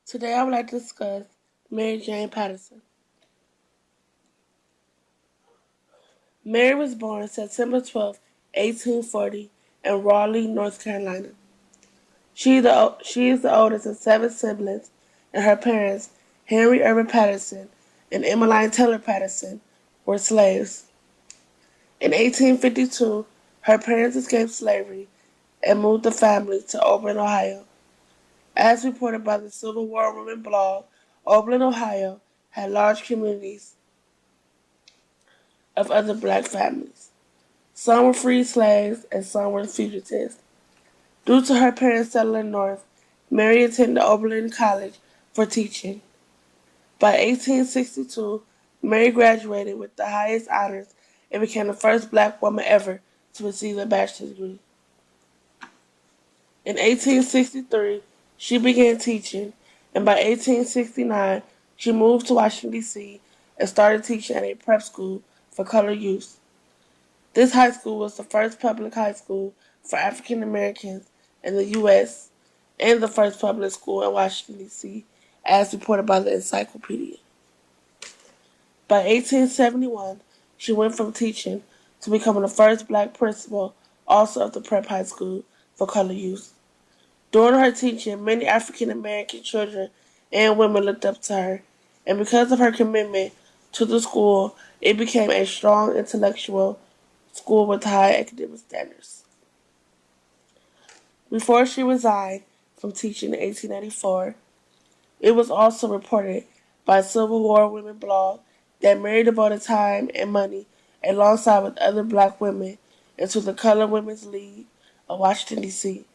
Today I would like to discuss Mary Jane Patterson. Mary was born September 12, 1840 in Raleigh, North Carolina. She is the oldest of seven siblings, and her parents, Henry Irving Patterson and Emmeline Taylor Patterson, were slaves. In 1852, her parents escaped slavery and moved the family to Oberlin, Ohio. As reported by the Civil War Women blog, Oberlin, Ohio had large communities of other black families. Some were freed slaves and some were fugitives. Due to her parents settling north, Mary attended Oberlin College for teaching. By 1862, Mary graduated with the highest honors and became the first black woman ever to receive a bachelor's degree. In 1863, she began teaching, and by 1869, she moved to Washington, D.C. and started teaching at a prep school for colored youth. This high school was the first public high school for African Americans in the U.S. and the first public school in Washington, D.C., as reported by the encyclopedia. By 1871, she went from teaching to becoming the first black principal, also of the prep high school for colored youth. During her teaching, many African American children and women looked up to her, and because of her commitment to the school, it became a strong intellectual school with high academic standards. Before she resigned from teaching in 1894, it was also reported by Civil War Women blog that Mary devoted time and money alongside with other black women into the Colored Women's League of Washington, D.C.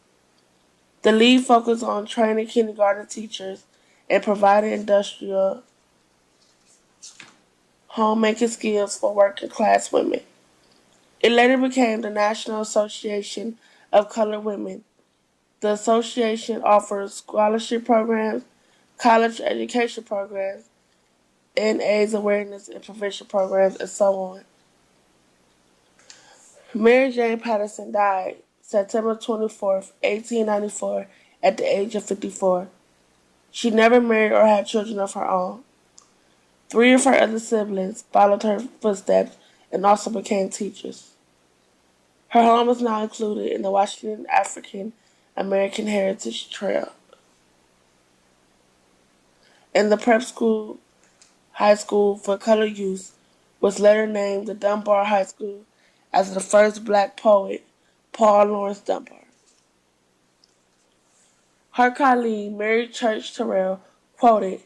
The league focused on training kindergarten teachers and providing industrial homemaking skills for working class women. It later became the National Association of Colored Women. The association offers scholarship programs, college education programs, and AIDS awareness and prevention programs, and so on. Mary Jane Patterson died September 24th, 1894, at the age of 54. She never married or had children of her own. Three of her other siblings followed her footsteps and also became teachers. Her home is now included in the Washington African American Heritage Trail. And the prep school high school for colored youth was later named the Dunbar High School after the first black poet, Paul Laurence Dunbar. Her colleague, Mary Church Terrell, quoted,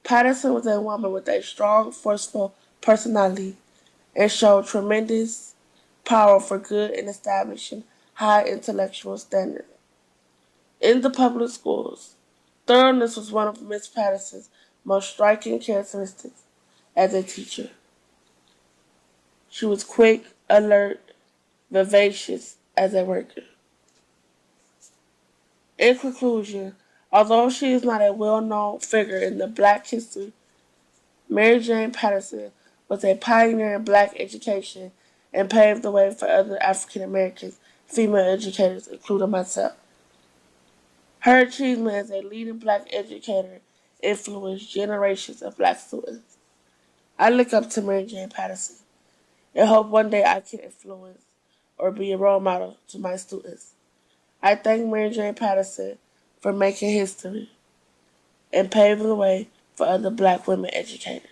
"Patterson was a woman with a strong, forceful personality and showed tremendous power for good in establishing high intellectual standards. In the public schools, thoroughness was one of Miss Patterson's most striking characteristics as a teacher. She was quick, alert, vivacious as a worker." In conclusion, although she is not a well-known figure in the black history, Mary Jane Patterson was a pioneer in black education and paved the way for other African American female educators, including myself. Her achievement as a leading black educator influenced generations of black students. I look up to Mary Jane Patterson and hope one day I can influence or be a role model to my students. I thank Mary Jane Patterson for making history and paving the way for other black women educators.